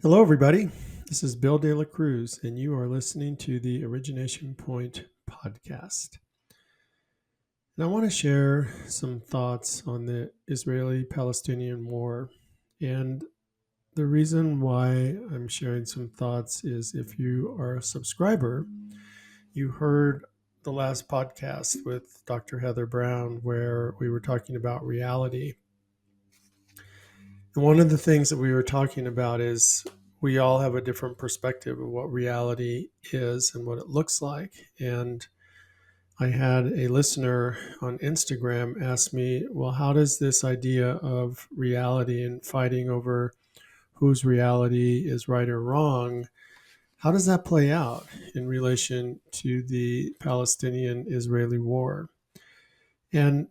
Hello, everybody. This is Bill De La Cruz, and you are listening to the Origination Point podcast. And I want to share some thoughts on the Israeli-Palestinian war. And the reason why I'm sharing some thoughts is if you are a subscriber, you heard the last podcast with Dr. Heather Brown where we were talking about reality. And one of the things that we were talking about is we all have a different perspective of what reality is and what it looks like. And I had a listener on Instagram ask me, well, how does this idea of reality and fighting over whose reality is right or wrong, how does that play out in relation to the Palestinian-Israeli war? And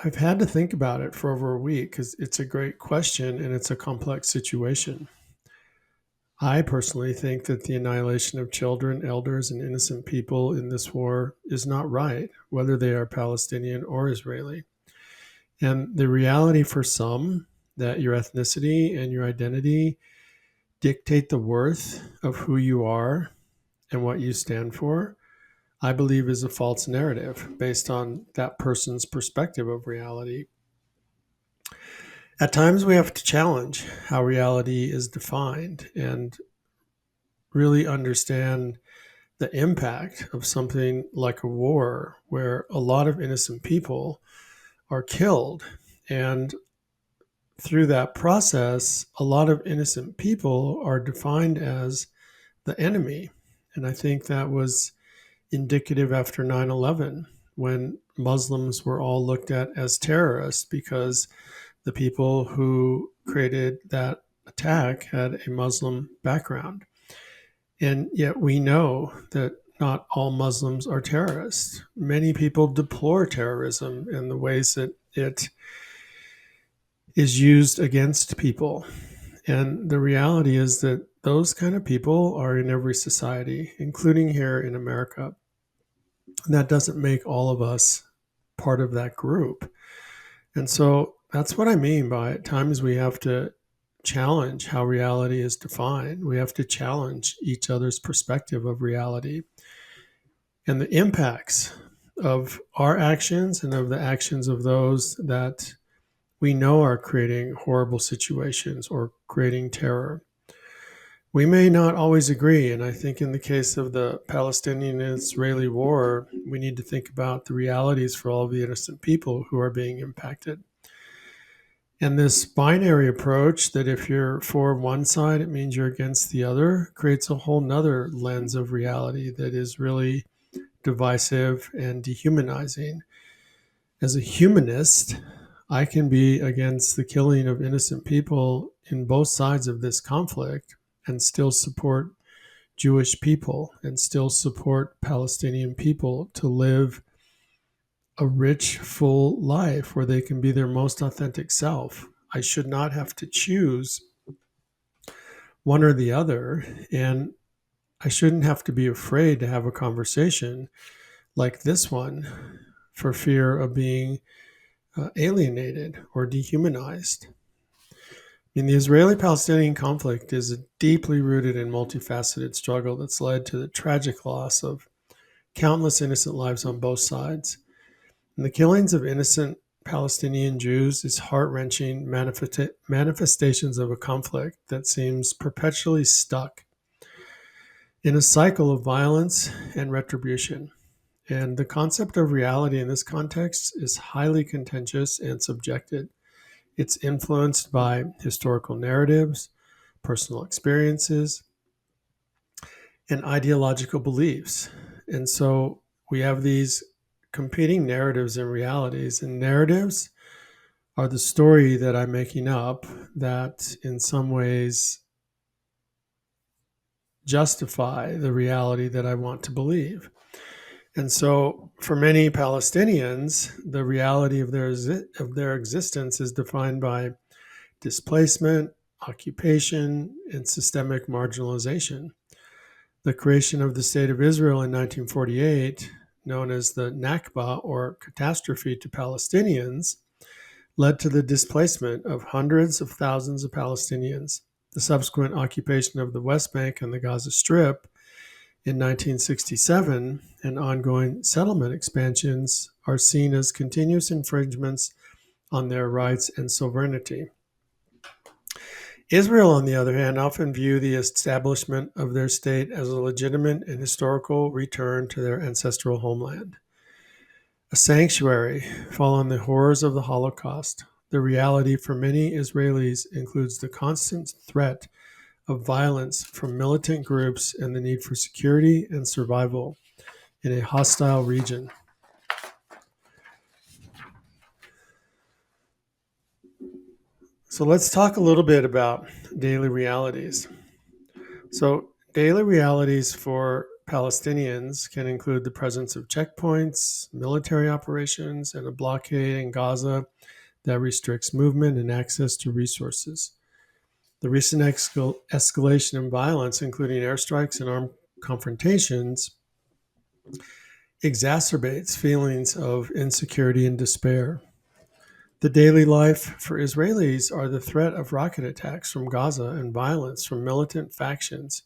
I've had to think about it for over a week because it's a great question and it's a complex situation. I personally think that the annihilation of children, elders, and innocent people in this war is not right, whether they are Palestinian or Israeli. And the reality for some that your ethnicity and your identity dictate the worth of who you are and what you stand for, I believe is a false narrative based on that person's perspective of reality. At times, we have to challenge how reality is defined and really understand the impact of something like a war where a lot of innocent people are killed. And through that process, a lot of innocent people are defined as the enemy. And I think that was indicative after 9/11 when Muslims were all looked at as terrorists because the people who created that attack had a Muslim background. And yet we know that not all Muslims are terrorists. Many people deplore terrorism and the ways that it is used against people. And the reality is that those kind of people are in every society, including here in America. And that doesn't make all of us part of that group. And so that's what I mean by at times we have to challenge how reality is defined. We have to challenge each other's perspective of reality and the impacts of our actions and of the actions of those that we know are creating horrible situations or creating terror. We may not always agree. And I think in the case of the Palestinian-Israeli war, we need to think about the realities for all of the innocent people who are being impacted. And this binary approach that if you're for one side, it means you're against the other, creates a whole nother lens of reality that is really divisive and dehumanizing. As a humanist, I can be against the killing of innocent people in both sides of this conflict and still support Jewish people and still support Palestinian people to live a rich, full life where they can be their most authentic self. I should not have to choose one or the other. And I shouldn't have to be afraid to have a conversation like this one for fear of being alienated or dehumanized. And the Israeli-Palestinian conflict is a deeply rooted and multifaceted struggle that's led to the tragic loss of countless innocent lives on both sides. And the killings of innocent Palestinian Jews is heart-wrenching manifestations of a conflict that seems perpetually stuck in a cycle of violence and retribution. And the concept of reality in this context is highly contentious and subjective. It's influenced by historical narratives, personal experiences, and ideological beliefs. And so we have these competing narratives and realities, and narratives are the story that I'm making up that in some ways justify the reality that I want to believe. And so for many Palestinians, the reality of their existence is defined by displacement, occupation, and systemic marginalization. The creation of the State of Israel in 1948, known as the Nakba or catastrophe to Palestinians, led to the displacement of hundreds of thousands of Palestinians. The subsequent occupation of the West Bank and the Gaza Strip in 1967 and ongoing settlement expansions are seen as continuous infringements on their rights and sovereignty. Israel, on the other hand, often view the establishment of their state as a legitimate and historical return to their ancestral homeland, a sanctuary following the horrors of the Holocaust. The reality for many Israelis includes the constant threat of violence from militant groups and the need for security and survival in a hostile region. So let's talk a little bit about daily realities. So daily realities for Palestinians can include the presence of checkpoints, military operations, and a blockade in Gaza that restricts movement and access to resources. The recent escalation in violence, including airstrikes and armed confrontations, exacerbates feelings of insecurity and despair. The daily life for Israelis are the threat of rocket attacks from Gaza and violence from militant factions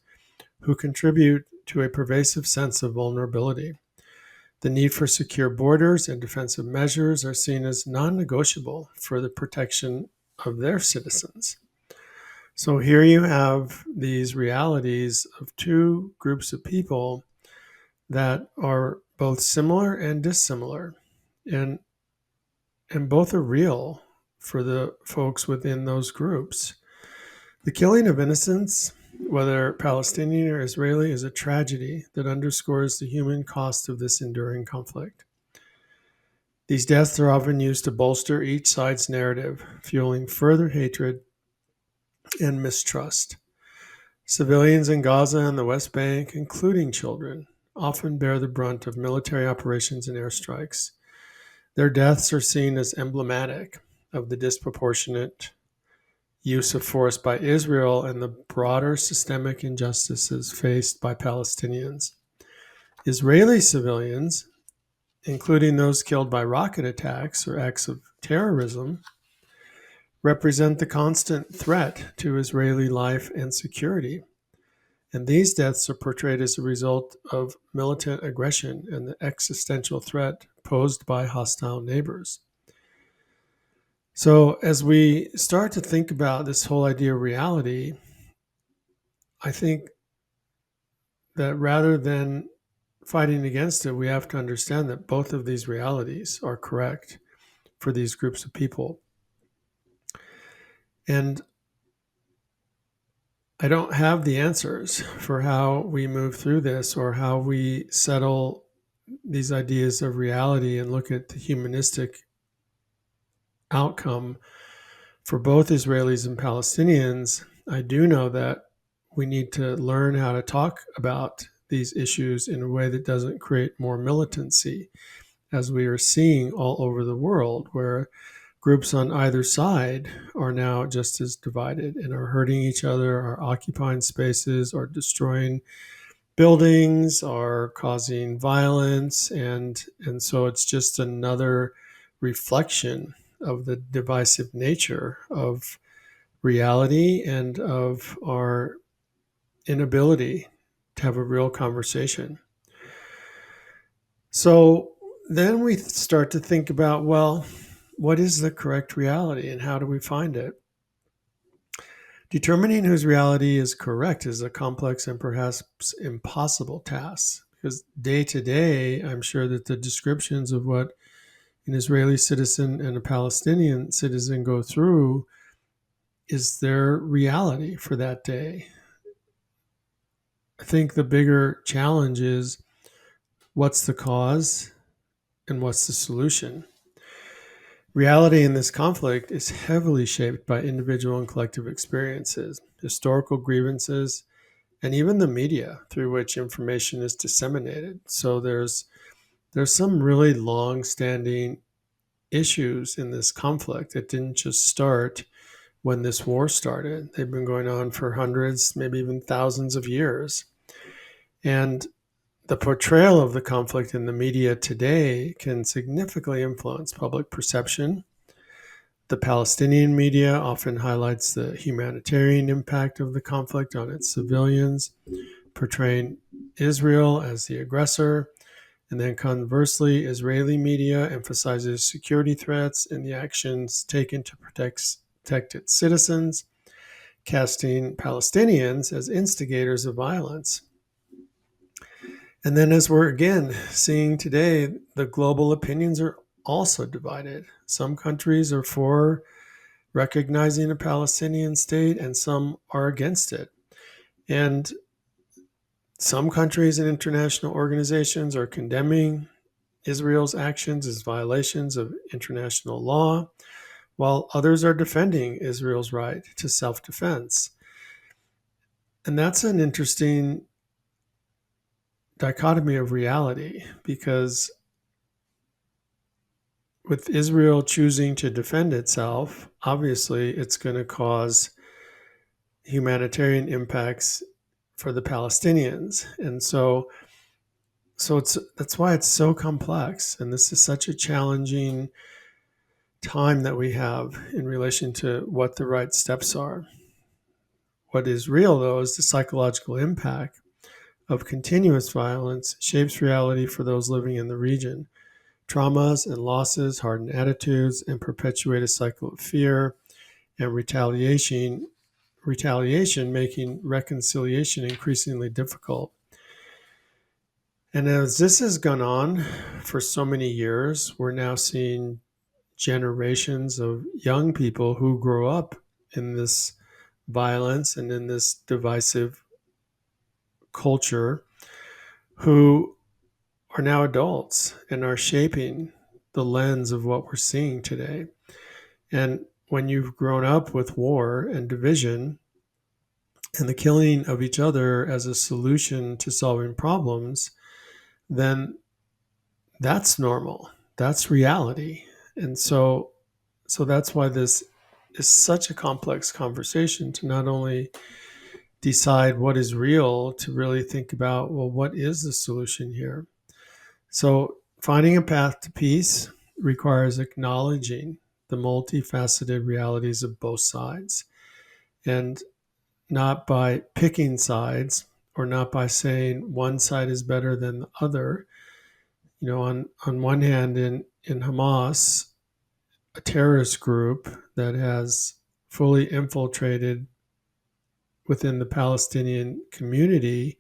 who contribute to a pervasive sense of vulnerability. The need for secure borders and defensive measures are seen as non-negotiable for the protection of their citizens. So here you have these realities of two groups of people that are both similar and dissimilar, and both are real for the folks within those groups. The killing of innocents, whether Palestinian or Israeli, is a tragedy that underscores the human cost of this enduring conflict. These deaths are often used to bolster each side's narrative, fueling further hatred and mistrust. Civilians in Gaza and the West Bank, including children, often bear the brunt of military operations and airstrikes. Their deaths are seen as emblematic of the disproportionate use of force by Israel and the broader systemic injustices faced by Palestinians. Israeli civilians, including those killed by rocket attacks or acts of terrorism, represent the constant threat to Israeli life and security. And these deaths are portrayed as a result of militant aggression and the existential threat posed by hostile neighbors. So, as we start to think about this whole idea of reality, I think that rather than fighting against it, we have to understand that both of these realities are correct for these groups of people. And I don't have the answers for how we move through this or how we settle these ideas of reality and look at the humanistic outcome for both Israelis and Palestinians. I do know that we need to learn how to talk about these issues in a way that doesn't create more militancy, as we are seeing all over the world, where groups on either side are now just as divided and are hurting each other, are occupying spaces, are destroying buildings, are causing violence, and so it's just another reflection of the divisive nature of reality and of our inability to have a real conversation. So then we start to think about, well, what is the correct reality and how do we find it? Determining whose reality is correct is a complex and perhaps impossible task, because day to day, I'm sure that the descriptions of what an Israeli citizen and a Palestinian citizen go through is their reality for that day. I think the bigger challenge is what's the cause and what's the solution? Reality in this conflict is heavily shaped by individual and collective experiences, historical grievances, and even the media through which information is disseminated. So there's some really long-standing issues in this conflict that didn't just start when this war started. They've been going on for hundreds, maybe even thousands of years. And the portrayal of the conflict in the media today can significantly influence public perception, The Palestinian media often highlights the humanitarian impact of the conflict on its civilians, portraying Israel as the aggressor. And then conversely, Israeli media emphasizes security threats and the actions taken to protect its citizens, casting Palestinians as instigators of violence. And then, as we're again seeing today, the global opinions are also divided. Some countries are for recognizing a Palestinian state, and some are against it. And some countries and international organizations are condemning Israel's actions as violations of international law, while others are defending Israel's right to self-defense. And that's an interesting dichotomy of reality, because with Israel choosing to defend itself, obviously it's going to cause humanitarian impacts for the Palestinians. And so that's why it's so complex. And this is such a challenging time that we have in relation to what the right steps are. What is real, though, is the psychological impact of continuous violence shapes reality for those living in the region. Traumas and losses harden attitudes and perpetuate a cycle of fear and retaliation, making reconciliation increasingly difficult. And as this has gone on for so many years, we're now seeing generations of young people who grow up in this violence and in this divisive culture, who are now adults and are shaping the lens of what we're seeing today. And when you've grown up with war and division and the killing of each other as a solution to solving problems, then that's normal. That's reality. And so that's why this is such a complex conversation, to not only decide what is real, to really think about, well, what is the solution here? So finding a path to peace requires acknowledging the multifaceted realities of both sides, and not by picking sides, or not by saying one side is better than the other. You know, on one hand, in Hamas, a terrorist group that has fully infiltrated within the Palestinian community,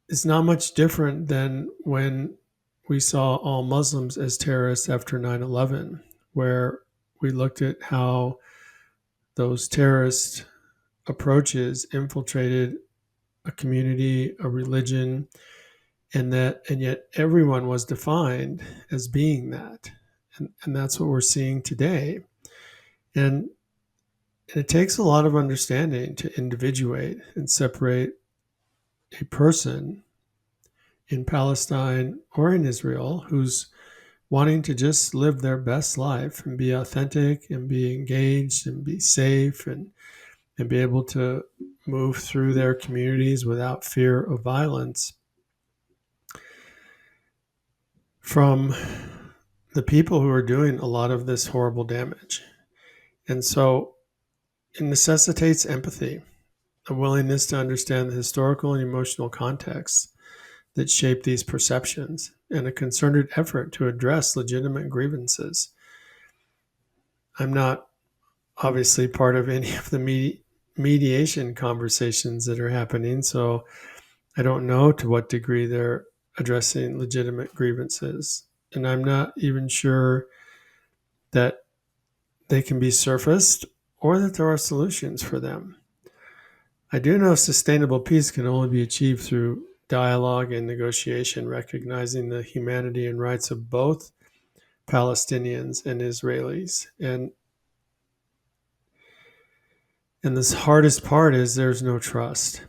is not much different than when we saw all Muslims as terrorists after 9/11, where we looked at how those terrorist approaches infiltrated a community, a religion, and yet everyone was defined as being that. And that's what we're seeing today. And it takes a lot of understanding to individuate and separate a person in Palestine or in Israel who's wanting to just live their best life and be authentic and be engaged and be safe, and be able to move through their communities without fear of violence from the people who are doing a lot of this horrible damage. And so it necessitates empathy, a willingness to understand the historical and emotional contexts that shape these perceptions, and a concerted effort to address legitimate grievances. I'm not obviously part of any of the mediation conversations that are happening, so I don't know to what degree they're addressing legitimate grievances. And I'm not even sure that they can be surfaced or that there are solutions for them. I do know sustainable peace can only be achieved through dialogue and negotiation, recognizing the humanity and rights of both Palestinians and Israelis. And this hardest part is there's no trust.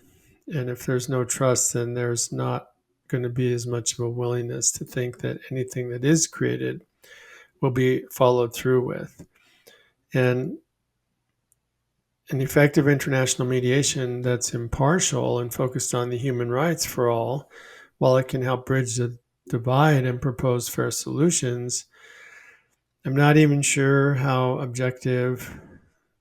And if there's no trust, then there's not going to be as much of a willingness to think that anything that is created will be followed through with. And an effective international mediation that's impartial and focused on the human rights for all, while it can help bridge the divide and propose fair solutions, I'm not even sure how objective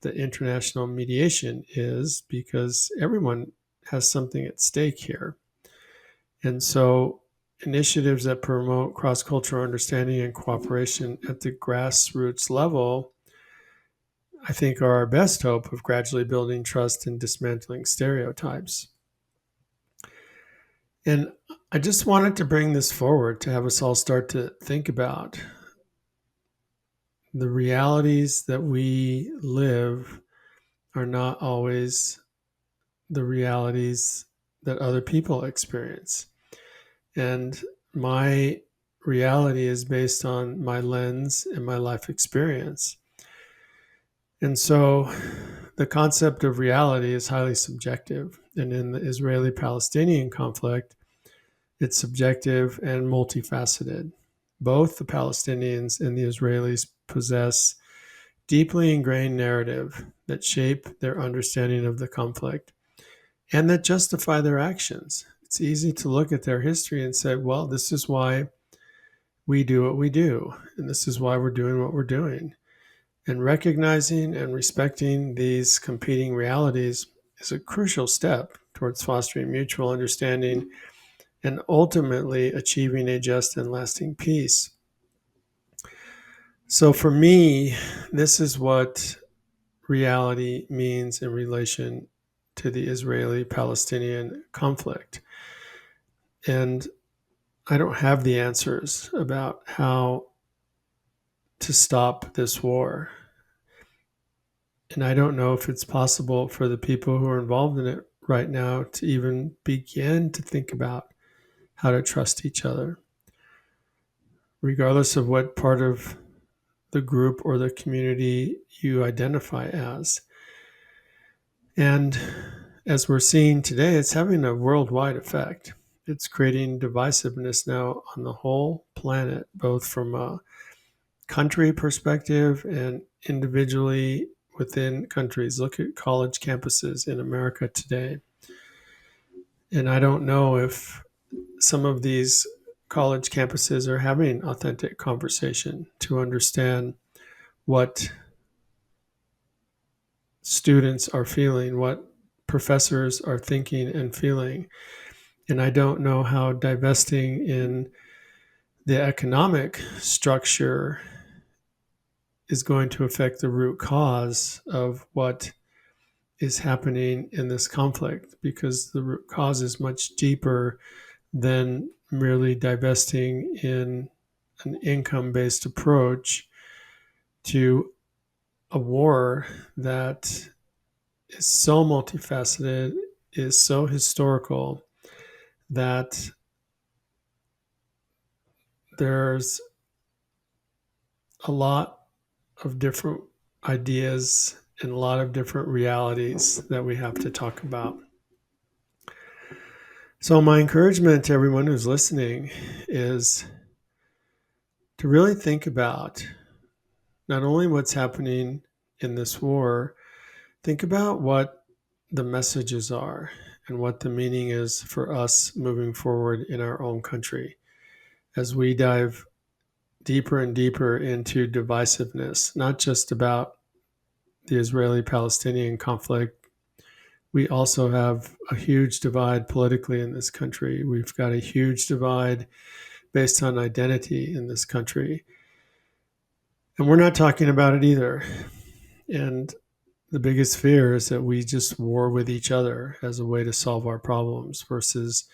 the international mediation is because everyone has something at stake here. And so, initiatives that promote cross cultural understanding and cooperation at the grassroots level, I think, are our best hope of gradually building trust and dismantling stereotypes. And I just wanted to bring this forward to have us all start to think about the realities that we live are not always the realities that other people experience. And my reality is based on my lens and my life experience. And so the concept of reality is highly subjective. And in the Israeli Palestinian conflict, it's subjective and multifaceted. Both the Palestinians and the Israelis possess deeply ingrained narrative that shape their understanding of the conflict and that justify their actions. It's easy to look at their history and say, well, this is why we do what we do, and this is why we're doing what we're doing. And recognizing and respecting these competing realities is a crucial step towards fostering mutual understanding and ultimately achieving a just and lasting peace. So for me, this is what reality means in relation to the Israeli Palestinian conflict. And I don't have the answers about how to stop this war. And I don't know if it's possible for the people who are involved in it right now to even begin to think about how to trust each other, regardless of what part of the group or the community you identify as. And as we're seeing today, it's having a worldwide effect. It's creating divisiveness now on the whole planet, both from a country perspective and individually within countries. Look at college campuses in America today. And I don't know if some of these college campuses are having authentic conversation to understand what students are feeling, what professors are thinking and feeling. And I don't know how divesting in the economic structure is going to affect the root cause of what is happening in this conflict, because the root cause is much deeper than merely divesting in an income based approach to a war that is so multifaceted, is so historical, that there's a lot of different ideas and a lot of different realities that we have to talk about. So, my encouragement to everyone who's listening is to really think about not only what's happening in this war, think about what the messages are and what the meaning is for us moving forward in our own country as we dive deeper and deeper into divisiveness, not just about the Israeli Palestinian conflict. We also have a huge divide politically in this country. We've got a huge divide based on identity in this country. And we're not talking about it either. And the biggest fear is that we just war with each other as a way to solve our problems versus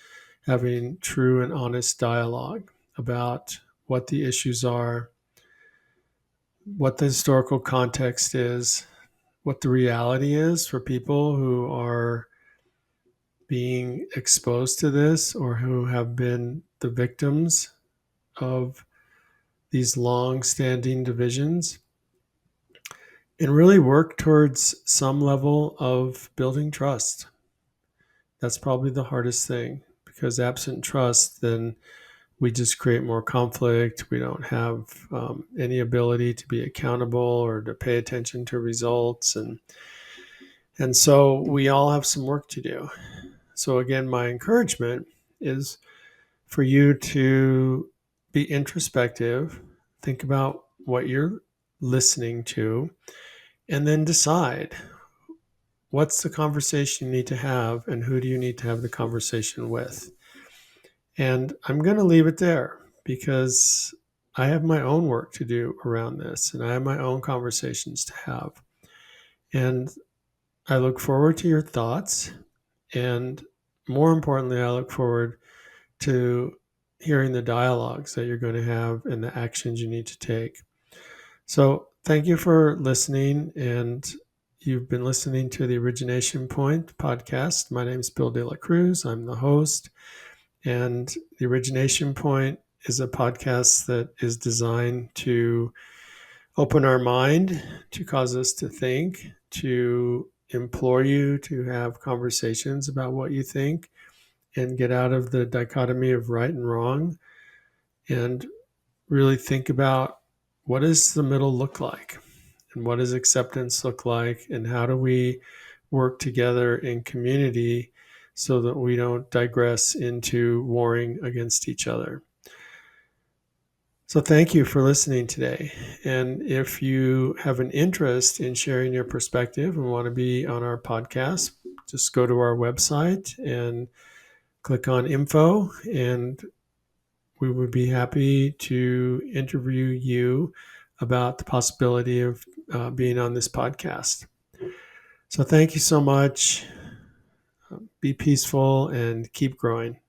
having true and honest dialogue about what the issues are, what the historical context is, what the reality is for people who are being exposed to this or who have been the victims of these long-standing divisions, and really work towards some level of building trust. That's probably the hardest thing, because absent trust, then we just create more conflict. We don't have any ability to be accountable or to pay attention to results. And so we all have some work to do. So again, my encouragement is for you to be introspective, think about what you're listening to, and then decide what's the conversation you need to have and who do you need to have the conversation with. And I'm going to leave it there because I have my own work to do around this and I have my own conversations to have. And I look forward to your thoughts. And more importantly, I look forward to hearing the dialogues that you're going to have and the actions you need to take. So thank you for listening. And you've been listening to the Origination Point podcast. My name is Bill De La Cruz. I'm the host. And the Origination Point is a podcast that is designed to open our mind, to cause us to think, to implore you to have conversations about what you think and get out of the dichotomy of right and wrong and really think about what does the middle look like and what does acceptance look like and how do we work together in community so that we don't digress into warring against each other. So thank you for listening today. And if you have an interest in sharing your perspective and want to be on our podcast, just go to our website and click on info, and we would be happy to interview you about the possibility of being on this podcast. So thank you so much. Be peaceful and keep growing.